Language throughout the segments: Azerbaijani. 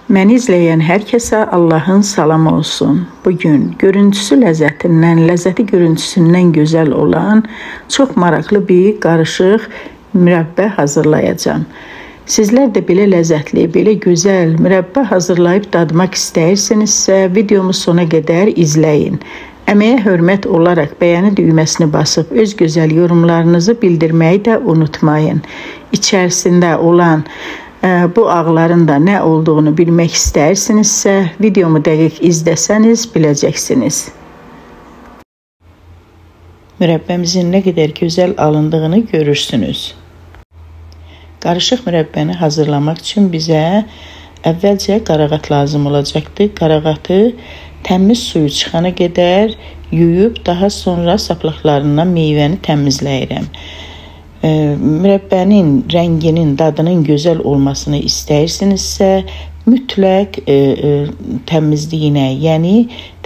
Məni izləyən hər kəsə Allahın salamı olsun. Bugün görüntüsü ləzzətindən, ləzzəti görüntüsündən gözəl olan çox maraqlı bir qarışıq mürəbbə hazırlayacağam. Sizlər də belə ləzzətli, belə gözəl mürəbbə hazırlayıb dadmaq istəyirsinizsə, videomu sona qədər izləyin. Əməyə hörmət olaraq bəyəni düyməsini basıb öz gözəl yorumlarınızı bildirməyi də unutmayın. İçərisində olan bu ağların da nə olduğunu bilmək istəyirsinizsə, videomu dəqiq izləsəniz biləcəksiniz. Mürəbbəmizin nə qədər gözəl alındığını görürsünüz. Qarışıq mürəbbəni hazırlamaq üçün bizə əvvəlcə qarağat lazım olacaqdır. Qarağatı təmiz suyu çıxana qədər yuyub, daha sonra saplaqlarından meyvəni təmizləyirəm. Mürəbbənin rənginin, dadının gözəl olmasını istəyirsinizsə, mütləq təmizliyinə, yəni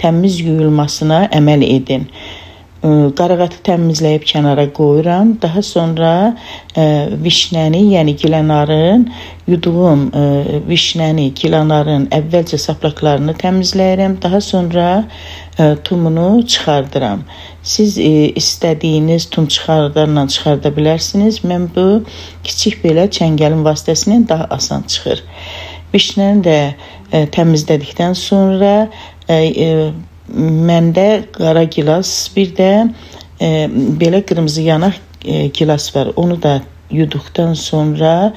təmiz yuyulmasına əməl edin. Qarağatı təmizləyib kənara qoyuram. Daha sonra vişnəni, yəni gilanarın, yuduğum vişnəni, gilanarın əvvəlcə saplaqlarını təmizləyirəm. Daha sonra tumunu çıxardıram. Siz istədiyiniz tum çıxardarla çıxarda bilərsiniz. Mən bu kiçik belə çəngəlin vasitəsilə daha asan çıxır. Vişnəni də təmizlədikdən sonra məndə qara gilas, bir də belə qırmızı yanaq gilas var. Onu da yuduqdan sonra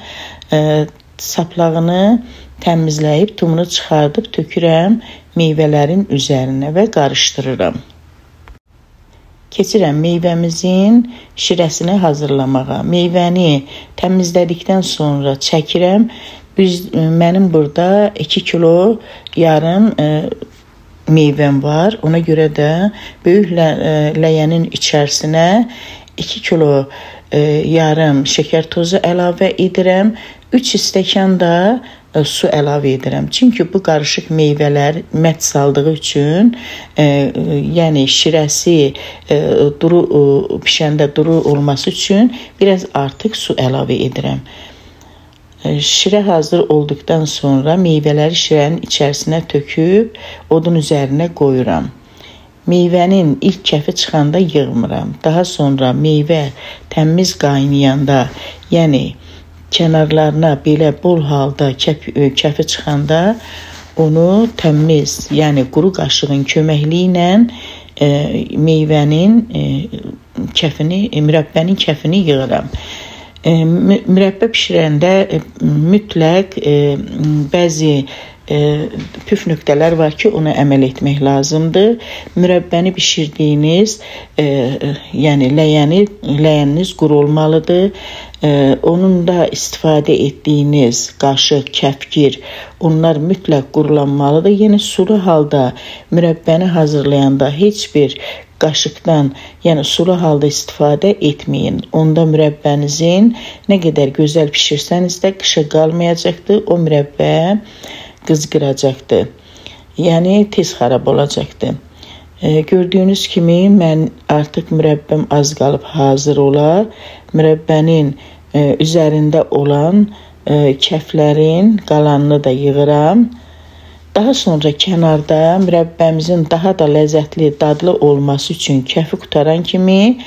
saplağını təmizləyib, tumunu çıxardıb tökürəm meyvələrin üzərinə və qarışdırıram. Keçirəm meyvəmizin şirəsini hazırlamağa. Meyvəni təmizlədikdən sonra çəkirəm. Mənim burada 2 kilo yarım meyvəm var. Ona görə də böyük ləyənin içərisinə 2 kilo yarım şəkər tozu əlavə edirəm. 3 stəkan da su əlavə edirəm. Çünki bu qarışıq meyvələr mət saldığı üçün, yəni şirəsi duru bişəndə duru olması üçün biraz artıq su əlavə edirəm. Şirə hazır olduqdan sonra meyvələri şirənin içərisinə töküb odun üzərinə qoyuram. Meyvənin ilk kəfi çıxanda yığmıram. Daha sonra meyvə təmiz qaynayanda, yəni kənarlarına belə bol halda kəfi çıxanda onu təmiz, yəni quru qaşığın köməkliyi ilə meyvənin kəfini, mürəbbənin kəfini yığıram. Mürəbbə bişirəndə mütləq bəzi püf nöqtələr var ki, ona əməl etmək lazımdır. Mürəbbəni bişirdiyiniz, yəni ləyəniniz quru olmalıdır. Onun da istifadə etdiyiniz qaşıq, kəfkir, onlar mütləq qurulanmalıdır. Yəni sulu halda mürəbbəni hazırlayanda heç bir qaşıqdan, yəni sulu halda istifadə etməyin. Onda mürəbbənizin nə qədər gözəl pişirsəniz də qışa qalmayacaqdır. O mürəbbə qızqıracaqdır. Yəni tez xarab olacaqdır. Gördüyünüz kimi mən artıq mürəbbəm az qalıb hazır olar. Mürəbbənin üzərində olan kəflərin qalanını da yığıram. Daha sonra kənarda mürəbbəmizin daha da ləzzətli, dadlı olması üçün kəfi qutaran kimi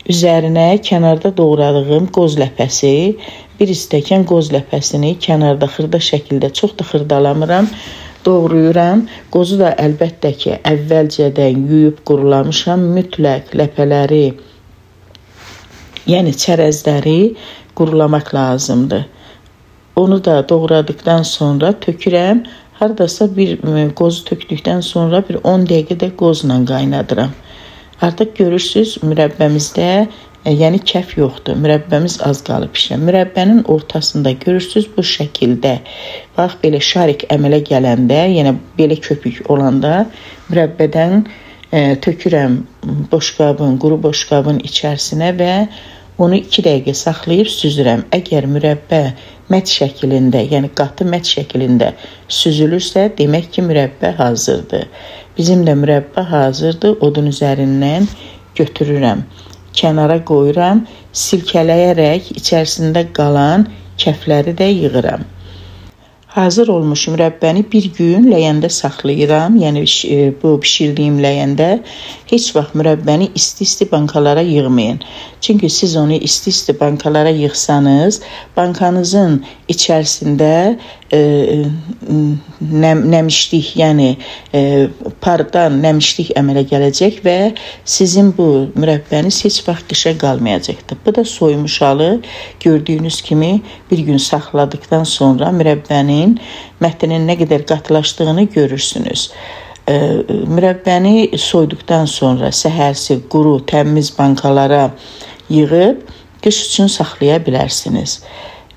üzərinə kənarda doğradığım qoz ləpəsi, bir stəkan qoz ləpəsini kənarda xırda şəkildə, çox da xırdalamıram, doğrayıram. Qozu da əlbəttə ki, əvvəlcədən yuyub qurulamışam. Mütləq ləpələri, yəni çərəzləri qurulamaq lazımdır. Onu da doğradıqdan sonra tökürəm. Haradasa bir qozu tökdükdən sonra bir 10 dəqiqədə qozla qaynadıram. Artıq görürsünüz mürəbbəmizdə yəni kəf yoxdur. Mürəbbəmiz az qalıb pişir. Mürəbbənin ortasında görürsünüz bu şəkildə. Bax belə şarik əmələ gələndə, yəni belə köpük olanda mürəbbədən tökürəm boşqabın, quru boşqabın içərisinə və onu 2 dəqiqə saxlayıb süzürəm. Əgər mürəbbə mət şəklində, yəni qatı mət şəklində süzülürsə, demək ki, mürəbbə hazırdır. Bizim də mürəbbə hazırdır. Odun üzərindən götürürəm. Kənara qoyuram. Silkələyərək içərisində qalan kəfləri də yığıram. Hazır olmuş mürəbbəni bir gün ləyəndə saxlayıram. Yəni bu bişirdiyim ləyəndə heç vaxt mürəbbəni isti-isti bankalara yığmayın. Çünki siz onu isti-isti bankalara yığsanız, bankanızın içərisində nəmişlik, yəni pardan nəmişlik əmələ gələcək və sizin bu mürəbbəniz heç vaxt qışa qalmayacaqdır. Bu da soymuş halı. Gördüyünüz kimi bir gün saxladıkdan sonra mürəbbənin mətnin nə qədər qatılaşdığını görürsünüz. Mürəbbəni soyduqdan sonra səhərsi quru, təmiz bankalara yığıb qış üçün saxlaya bilərsiniz.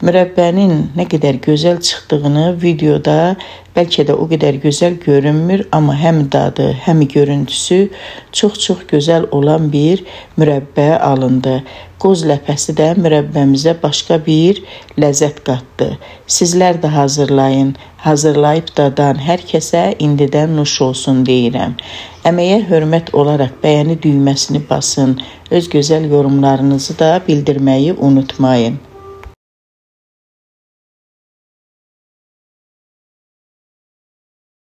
Mürəbbənin nə qədər gözəl çıxdığını videoda bəlkə də o qədər gözəl görünmür, amma həm dadı, həm görüntüsü çox-çox gözəl olan bir mürəbbə alındı. Qoz ləpəsi də mürəbbəmizə başqa bir ləzzət qatdı. Sizlər də hazırlayın. Hazırlayıb dadan hər kəsə indidən nuş olsun deyirəm. Əməyə hörmət olaraq bəyəni düyməsini basın. Öz gözəl yorumlarınızı da bildirməyi unutmayın.